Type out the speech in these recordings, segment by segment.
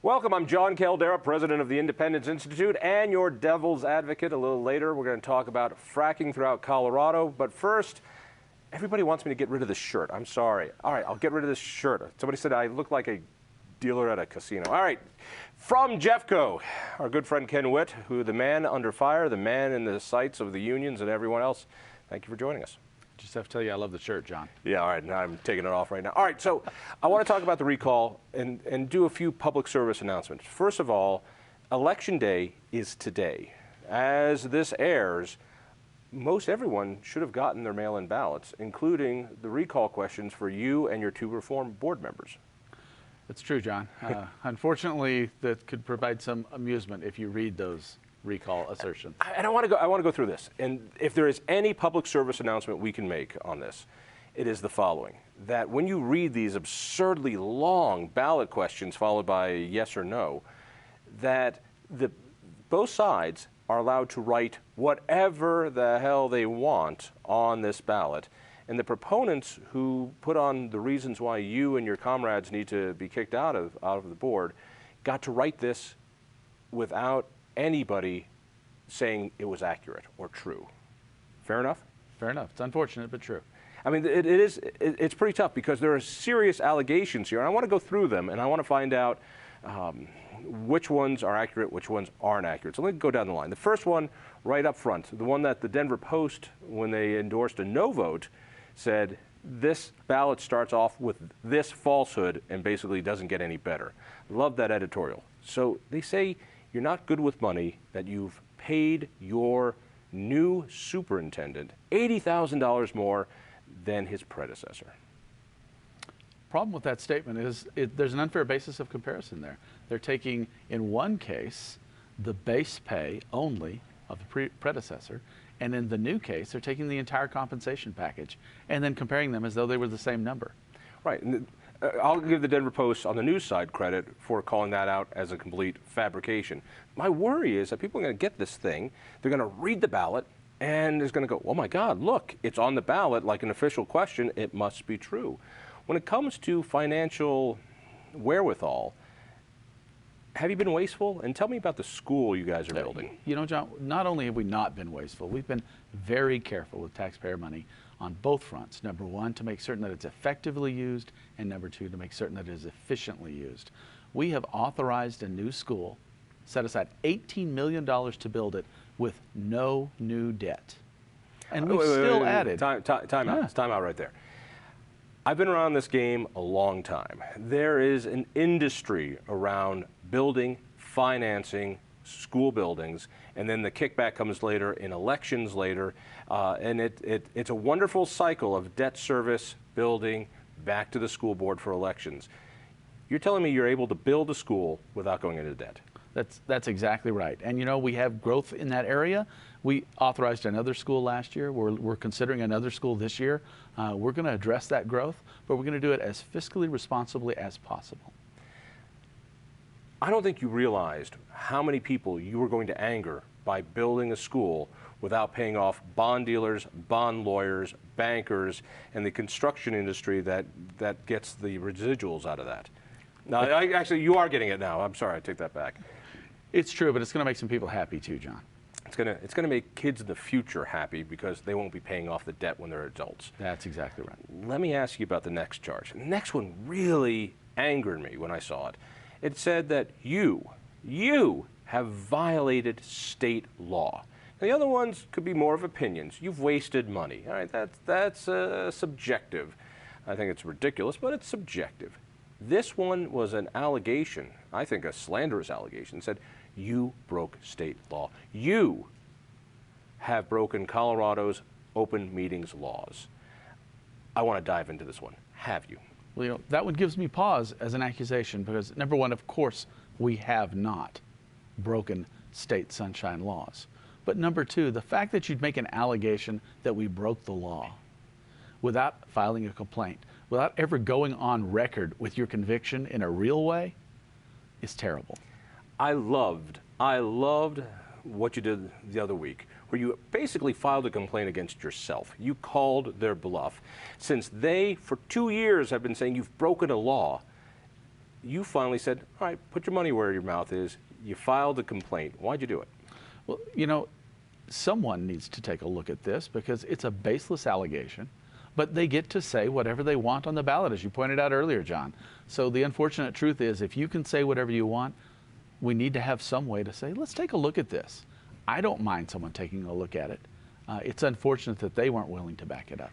Welcome, I'm Jon Caldara, president of the Independence Institute and your devil's advocate. A little later, we're going to talk about fracking throughout Colorado. But first, everybody wants me to get rid of this shirt. I'm sorry. All right, I'll get rid of this shirt. Somebody said I look like a dealer at a casino. All right, from JeffCo, our good friend Ken Witt, who the man under fire, the man in the sights of the unions and everyone else. Thank you for joining us. Just have to tell you, I love the shirt, John. Yeah, all right, now I'm taking it off right now. All right, so I want to talk about the recall and do a few public service announcements. First of all, Election Day is today. As this airs, most everyone should have gotten their mail-in ballots, including the recall questions for you and your two reform board members. That's true, John. Unfortunately, that could provide some amusement if you read those recall assertions. And I want to go through this. And if there is any public service announcement we can make on this, it is the following: that when you read these absurdly long ballot questions followed by yes or no, that both sides are allowed to write whatever the hell they want on this ballot. And the proponents who put on the reasons why you and your comrades need to be kicked out of the board got to write this without anybody saying it was accurate or true. Fair enough? Fair enough. It's unfortunate, but true. I mean, it's pretty tough because there are serious allegations here, and I want to go through them, and I want to find out which ones are accurate, which ones aren't accurate. So let me go down the line. The first one, right up front, the one that the Denver Post, when they endorsed a no vote, said this ballot starts off with this falsehood and basically doesn't get any better. Love that editorial. So they say you're not good with money, that you've paid your new superintendent $80,000 more than his predecessor. Problem with that statement is there's an unfair basis of comparison there. They're taking, in one case, the base pay only of the predecessor, and in the new case, they're taking the entire compensation package and then comparing them as though they were the same number. Right. And I'll give the Denver Post on the news side credit for calling that out as a complete fabrication. My worry is that people are going to get this thing, they're going to read the ballot, and it's going to go, oh my God, look, it's on the ballot like an official question, it must be true. When it comes to financial wherewithal, have you been wasteful? And tell me about the school you guys are building. You know, John, not only have we not been wasteful, we've been very careful with taxpayer money on both fronts. Number one, to make certain that it's effectively used, and number two, to make certain that it is efficiently used. We have authorized a new school, set aside $18 million to build it with no new debt. And we've still added. Time out right there. I've been around this game a long time. There is an industry around building, financing school buildings, and then the kickback comes later in elections later, and it's a wonderful cycle of debt service, building, back to the school board for elections. You're telling me you're able to build a school without going into debt? That's exactly right. And you know, we have growth in that area. We authorized another school last year. We're considering another school this year. We're going to address that growth, but we're going to do it as fiscally responsibly as possible. I don't think you realized how many people you were going to anger by building a school without paying off bond dealers, bond lawyers, bankers, and the construction industry that gets the residuals out of that. Now, actually, you are getting it now. I'm sorry, I take that back. It's true, but it's going to make some people happy too, John. It's going to make kids in the future happy because they won't be paying off the debt when they're adults. That's exactly right. Let me ask you about the next charge. The next one really angered me when I saw it. It said that you have violated state law. Now, the other ones could be more of opinions. You've wasted money. All right, that's subjective. I think it's ridiculous, but it's subjective. This one was an allegation, I think a slanderous allegation, said you broke state law. You have broken Colorado's open meetings laws. I want to dive into this one. Have you? Well, you know, that one gives me pause as an accusation because, number one, of course, we have not broken state sunshine laws. But number two, the fact that you'd make an allegation that we broke the law without filing a complaint, without ever going on record with your conviction in a real way, is terrible. I loved what you did the other week, where you basically filed a complaint against yourself. You called their bluff. Since they, for 2 years, have been saying you've broken a law, you finally said, all right, put your money where your mouth is. You filed a complaint. Why'd you do it? Well, you know, someone needs to take a look at this because it's a baseless allegation, but they get to say whatever they want on the ballot, as you pointed out earlier, John. So the unfortunate truth is, if you can say whatever you want, we need to have some way to say, let's take a look at this. I don't mind someone taking a look at it. It's unfortunate that they weren't willing to back it up.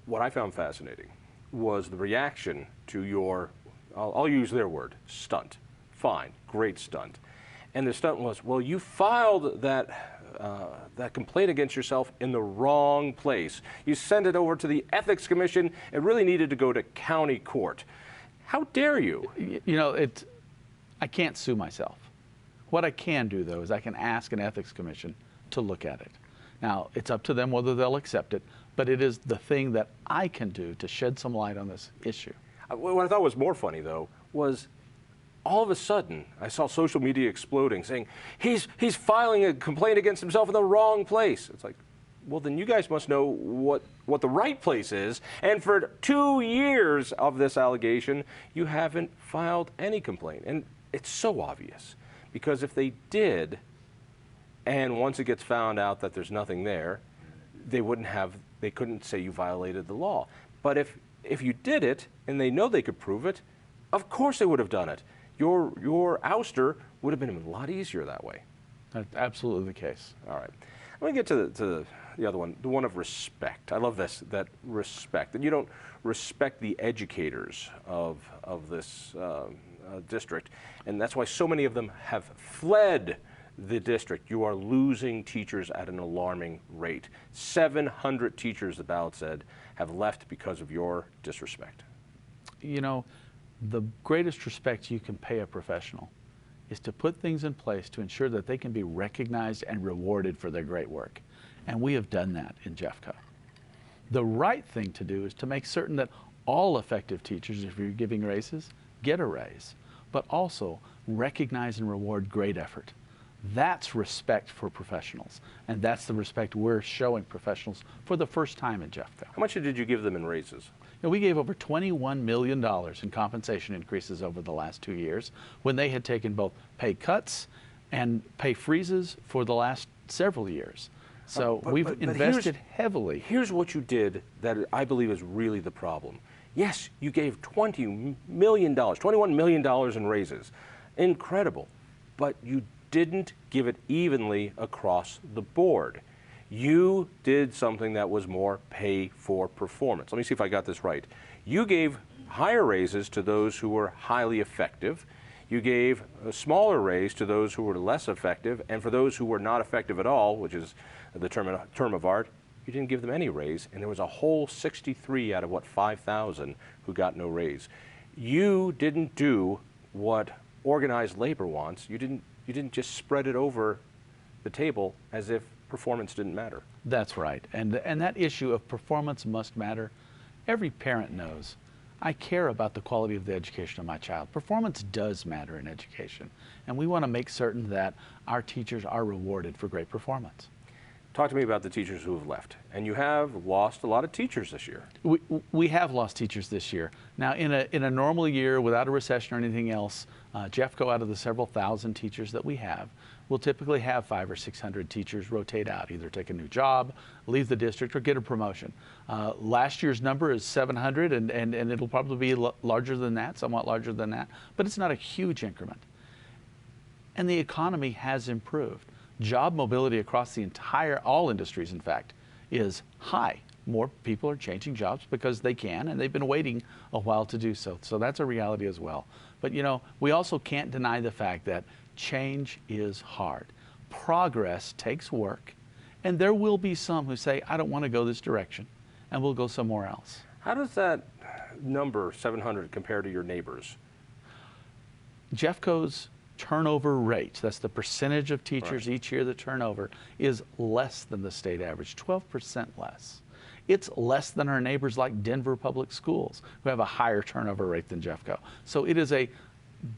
What I found fascinating was the reaction to your, I'll use their word, stunt. Fine, great stunt. And the stunt was, well, you filed that complaint against yourself in the wrong place. You sent it over to the Ethics Commission. It really needed to go to county court. How dare you? You know, I can't sue myself. What I can do, though, is I can ask an Ethics Commission to look at it. Now, it's up to them whether they'll accept it, but it is the thing that I can do to shed some light on this issue. What I thought was more funny, though, was all of a sudden, I saw social media exploding, saying, he's filing a complaint against himself in the wrong place. It's like, well, then you guys must know what the right place is. And for 2 years of this allegation, you haven't filed any complaint. And it's so obvious, because if they did, and once it gets found out that there's nothing there, they couldn't say you violated the law. But if you did it, and they know they could prove it, of course they would have done it. Your ouster would have been a lot easier that way. That's absolutely the case. All right. Let me get to the other one, the one of respect. I love this, that respect. That you don't respect the educators of this district. And that's why so many of them have fled the district. You are losing teachers at an alarming rate. 700 teachers, the ballot said, have left because of your disrespect. You know, the greatest respect you can pay a professional is to put things in place to ensure that they can be recognized and rewarded for their great work. And we have done that in JeffCo. The right thing to do is to make certain that all effective teachers, if you're giving raises, get a raise, but also recognize and reward great effort. That's respect for professionals, and that's the respect we're showing professionals for the first time in JeffCo. How much did you give them in raises? You know, we gave over $21 million in compensation increases over the last 2 years, when they had taken both pay cuts and pay freezes for the last several years. So we've invested heavily. Here's what you did that I believe is really the problem. Yes, you gave $20 million, $21 million in raises. Incredible. But you didn't give it evenly across the board. You did something that was more pay for performance. Let me see if I got this right. You gave higher raises to those who were highly effective. You gave a smaller raise to those who were less effective, and for those who were not effective at all, which is the term of art, you didn't give them any raise, and there was a whole 63 out of, 5,000 who got no raise. You didn't do what organized labor wants. You didn't just spread it over the table as if performance didn't matter. That's right. And that issue of performance must matter, every parent knows. I care about the quality of the education of my child. Performance does matter in education, and we want to make certain that our teachers are rewarded for great performance. Talk to me about the teachers who have left. And you have lost a lot of teachers this year. We have lost teachers this year. Now, in a normal year, without a recession or anything else, JeffCo, out of the several thousand teachers that we have, will typically have 500 or 600 teachers rotate out, either take a new job, leave the district, or get a promotion. Last year's number is 700, and it'll probably be larger than that, somewhat larger than that, but it's not a huge increment. And the economy has improved. Job mobility across all industries, in fact, is high. More people are changing jobs because they can, and they've been waiting a while to do so. So that's a reality as well. But you know, we also can't deny the fact that change is hard. Progress takes work, and there will be some who say, I don't want to go this direction, and we'll go somewhere else. How does that number, 700, compare to your neighbors? JeffCo's turnover rate, that's the percentage of teachers each year that turnover, is less than the state average, 12% less. It's less than our neighbors like Denver Public Schools, who have a higher turnover rate than JeffCo. So it is a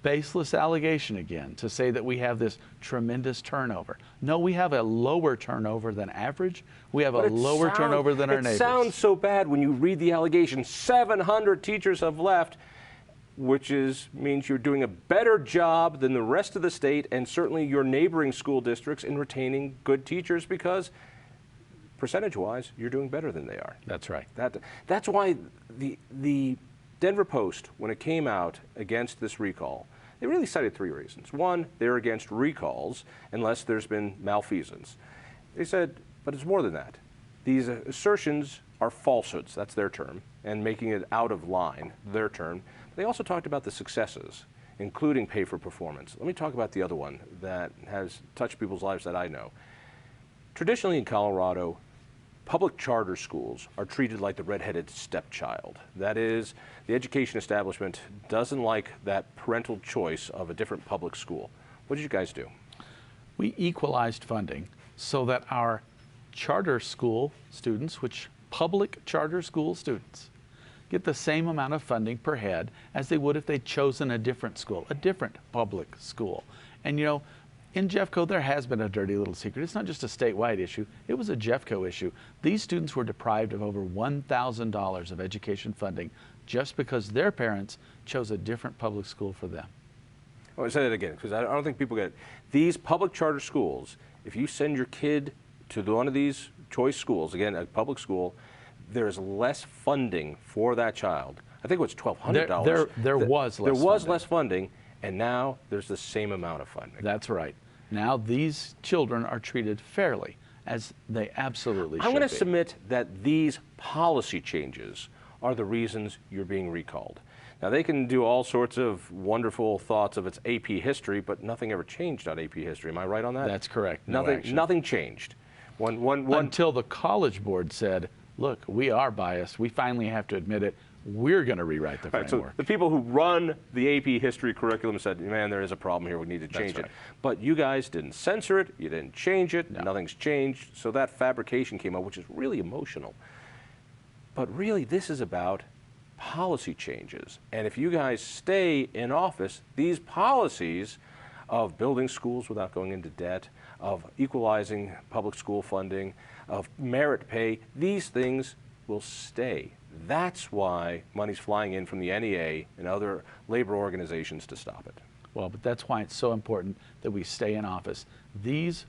baseless allegation, again, to say that we have this tremendous turnover. No, we have a lower turnover than average. We have a lower turnover than our neighbors. It sounds so bad when you read the allegation. 700 teachers have left. which means you're doing a better job than the rest of the state and certainly your neighboring school districts in retaining good teachers because percentage-wise, you're doing better than they are. That's right. That's why the Denver Post, when it came out against this recall, they really cited 3 reasons. One, they're against recalls unless there's been malfeasance. They said, but it's more than that. These assertions are falsehoods, that's their term, and making it out of line, their term. They also talked about the successes, including pay for performance. Let me talk about the other one that has touched people's lives that I know. Traditionally in Colorado, public charter schools are treated like the redheaded stepchild. That is, the education establishment doesn't like that parental choice of a different public school. What did you guys do? We equalized funding so that our charter school students, which public charter school students, get the same amount of funding per head as they would if they'd chosen a different school, a different public school. And you know, in JeffCo, there has been a dirty little secret. It's not just a statewide issue. It was a JeffCo issue. These students were deprived of over $1,000 of education funding just because their parents chose a different public school for them. I want to say that again, because I don't think people get it. These public charter schools, if you send your kid to one of these choice schools, again, a public school, there's less funding for that child. I think it was $1,200. There was less funding, and now there's the same amount of funding. That's right. Now these children are treated fairly, as they absolutely should be. I'm going to submit that these policy changes are the reasons you're being recalled. Now they can do all sorts of wonderful thoughts of its AP history, but nothing ever changed on AP history. Am I right on that? That's correct. Nothing changed. Until the College Board said, look, we are biased. We finally have to admit it. We're going to rewrite the framework. Right, so the people who run the AP history curriculum said, man, there is a problem here. We need to change it. But you guys didn't censor it. You didn't change it. No. Nothing's changed. So that fabrication came out, which is really emotional. But really, this is about policy changes. And if you guys stay in office, these policies of building schools without going into debt, of equalizing public school funding, of merit pay, these things will stay. That's why money's flying in from the NEA and other labor organizations to stop it. Well, but that's why it's so important that we stay in office. These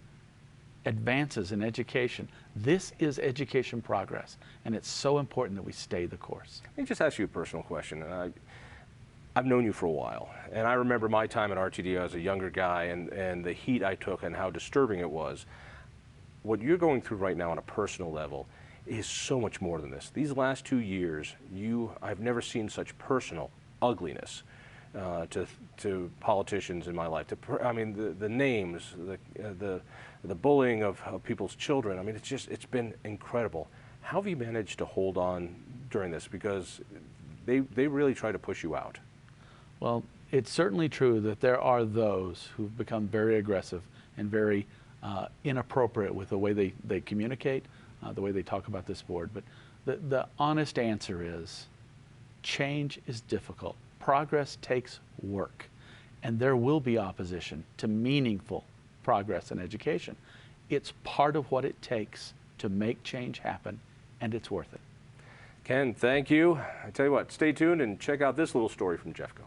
advances in education, this is education progress, and it's so important that we stay the course. Let me just ask you a personal question. I've known you for a while, and I remember my time at RTD as a younger guy and the heat I took and how disturbing it was. What you're going through right now on a personal level is so much more than this. These last 2 years, I've never seen such personal ugliness to politicians in my life. I mean, the names, the bullying of people's children. I mean, it's been incredible. How have you managed to hold on during this? Because they really try to push you out. Well, it's certainly true that there are those who've become very aggressive and very inappropriate with the way they communicate, the way they talk about this board. But the honest answer is change is difficult. Progress takes work. And there will be opposition to meaningful progress in education. It's part of what it takes to make change happen, and it's worth it. Ken, thank you. I tell you what, stay tuned and check out this little story from JeffCo.